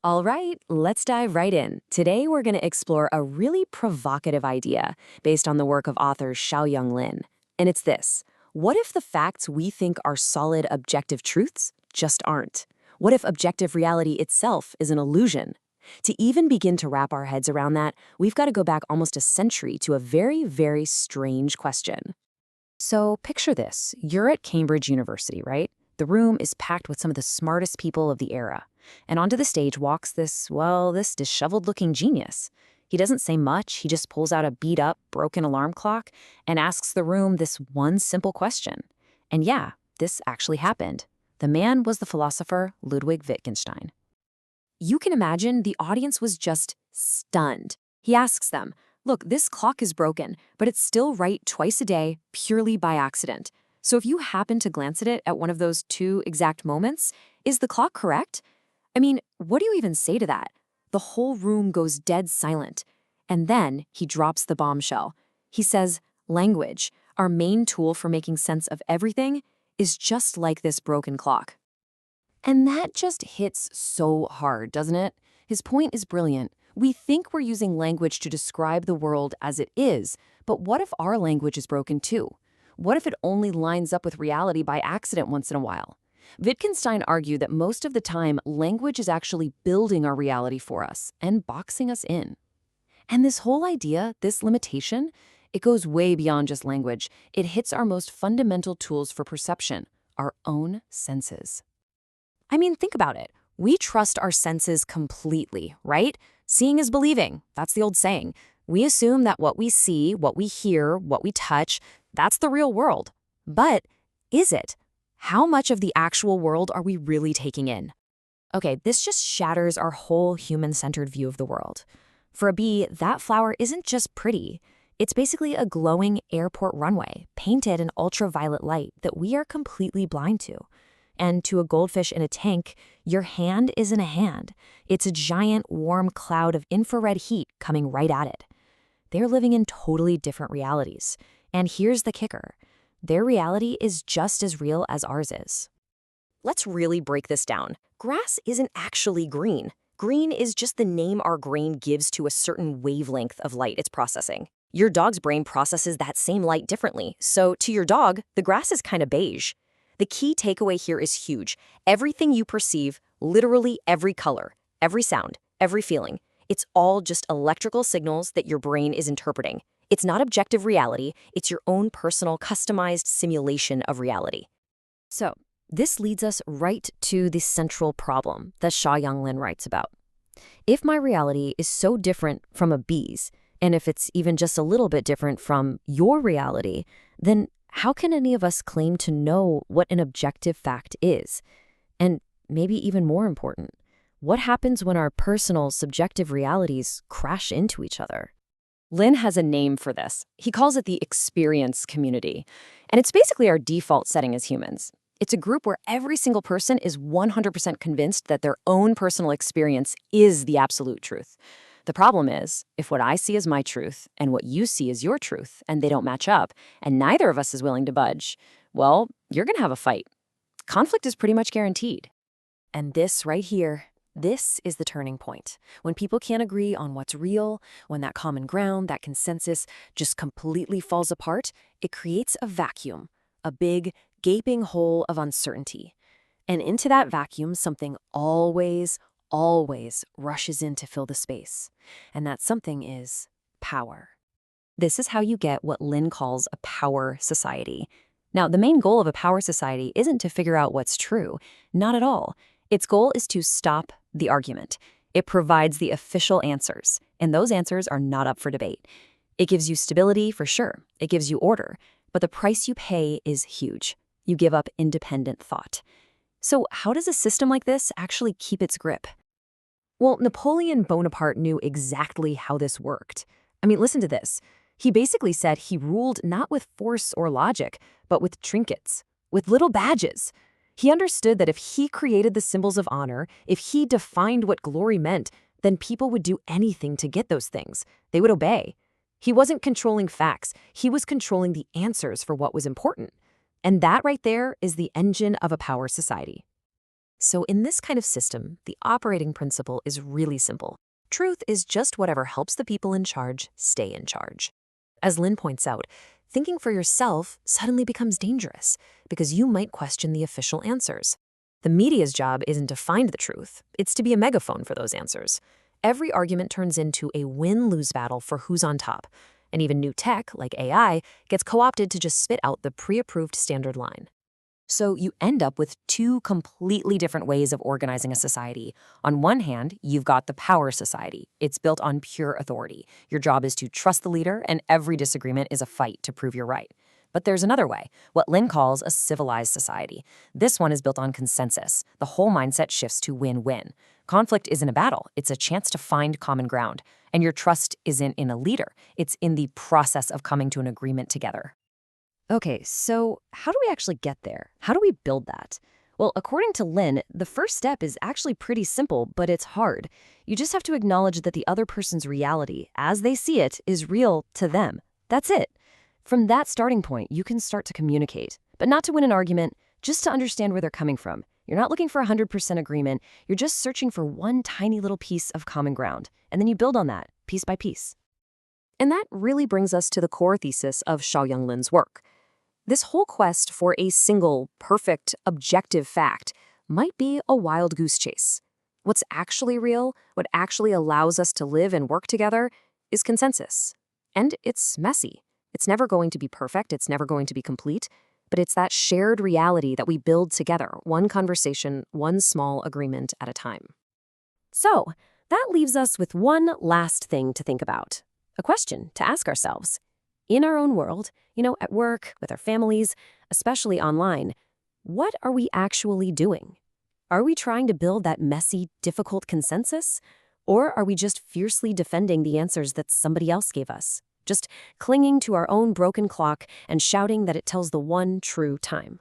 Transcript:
All right, let's dive right in. Today, we're going to explore a really provocative idea based on the work of author Xiaoyang Lin. And it's this: what if the facts we think are solid objective truths just aren't? What if objective reality itself is an illusion? To even begin to wrap our heads around that, we've got to go back almost a century to a very, very strange question. So picture this. You're at Cambridge University, right? The room is packed with some of the smartest people of the era. And onto the stage walks this disheveled-looking genius. He doesn't say much, he just pulls out a beat-up, broken alarm clock and asks the room this one simple question. And yeah, this actually happened. The man was the philosopher Ludwig Wittgenstein. You can imagine the audience was just stunned. He asks them, look, this clock is broken, but it's still right twice a day, purely by accident. So if you happen to glance at it at one of those two exact moments, is the clock correct? I mean, what do you even say to that? The whole room goes dead silent. And then he drops the bombshell. He says, language, our main tool for making sense of everything, is just like this broken clock. And that just hits so hard, doesn't it? His point is brilliant. We think we're using language to describe the world as it is, but what if our language is broken too? What if it only lines up with reality by accident once in a while? Wittgenstein argued that most of the time, language is actually building our reality for us and boxing us in. And this whole idea, this limitation, it goes way beyond just language. It hits our most fundamental tools for perception, our own senses. I mean, think about it. We trust our senses completely, right? Seeing is believing. That's the old saying. We assume that what we see, what we hear, what we touch, that's the real world. But is it? How much of the actual world are we really taking in? Okay, this just shatters our whole human-centered view of the world. For a bee, that flower isn't just pretty. It's basically a glowing airport runway, painted in ultraviolet light that we are completely blind to. And to a goldfish in a tank, your hand isn't a hand. It's a giant, warm cloud of infrared heat coming right at it. They're living in totally different realities. And here's the kicker. Their reality is just as real as ours is. Let's really break this down. Grass isn't actually green. Green is just the name our brain gives to a certain wavelength of light it's processing. Your dog's brain processes that same light differently. So to your dog, the grass is kind of beige. The key takeaway here is huge. Everything you perceive, literally every color, every sound, every feeling, it's all just electrical signals that your brain is interpreting. It's not objective reality, it's your own personal, customized simulation of reality. So, this leads us right to the central problem that Xiaoyang Lin writes about. If my reality is so different from a bee's, and if it's even just a little bit different from your reality, then how can any of us claim to know what an objective fact is? And maybe even more important, what happens when our personal, subjective realities crash into each other? Lin has a name for this. He calls it the experience community. And it's basically our default setting as humans. It's a group where every single person is 100% convinced that their own personal experience is the absolute truth. The problem is, if what I see is my truth and what you see is your truth, and they don't match up, and neither of us is willing to budge, well, you're going to have a fight. Conflict is pretty much guaranteed. And this right here, this is the turning point. When people can't agree on what's real, when that common ground, that consensus just completely falls apart, it creates a vacuum, a big, gaping hole of uncertainty. And into that vacuum, something always rushes in to fill the space. And that something is power. This is how you get what Lin calls a power society. Now, the main goal of a power society isn't to figure out what's true. Not at all. Its goal is to stop the argument. It provides the official answers, and those answers are not up for debate. It gives you stability, for sure. It gives you order. But the price you pay is huge. You give up independent thought. So how does a system like this actually keep its grip? Well, Napoleon Bonaparte knew exactly how this worked. I mean, listen to this. He basically said he ruled not with force or logic, but with trinkets, with little badges. He understood that if he created the symbols of honor, if he defined what glory meant, then people would do anything to get those things. They would obey. He wasn't controlling facts. He was controlling the answers for what was important. And that right there is the engine of a power society. So in this kind of system, the operating principle is really simple. Truth is just whatever helps the people in charge stay in charge. As Lynn points out, thinking for yourself suddenly becomes dangerous because you might question the official answers. The media's job isn't to find the truth, it's to be a megaphone for those answers. Every argument turns into a win-lose battle for who's on top, and even new tech, like AI, gets co-opted to just spit out the pre-approved standard line. So you end up with two completely different ways of organizing a society. On one hand, you've got the power society. It's built on pure authority. Your job is to trust the leader, and every disagreement is a fight to prove you're right. But there's another way, what Lynn calls a civilized society. This one is built on consensus. The whole mindset shifts to win-win. Conflict isn't a battle, it's a chance to find common ground. And your trust isn't in a leader, it's in the process of coming to an agreement together. Okay, so how do we actually get there? How do we build that? Well, according to Lynn, the first step is actually pretty simple, but it's hard. You just have to acknowledge that the other person's reality, as they see it, is real to them. That's it. From that starting point, you can start to communicate, but not to win an argument, just to understand where they're coming from. You're not looking for 100% agreement, you're just searching for one tiny little piece of common ground, and then you build on that, piece by piece. And that really brings us to the core thesis of Xiaoyang Lin's work. This whole quest for a single, perfect, objective fact might be a wild goose chase. What's actually real, what actually allows us to live and work together, is consensus. And it's messy. It's never going to be perfect, it's never going to be complete, but it's that shared reality that we build together, one conversation, one small agreement at a time. So, that leaves us with one last thing to think about. A question to ask ourselves. In our own world, at work, with our families, especially online, what are we actually doing? Are we trying to build that messy, difficult consensus? Or are we just fiercely defending the answers that somebody else gave us? Just clinging to our own broken clock and shouting that it tells the one true time?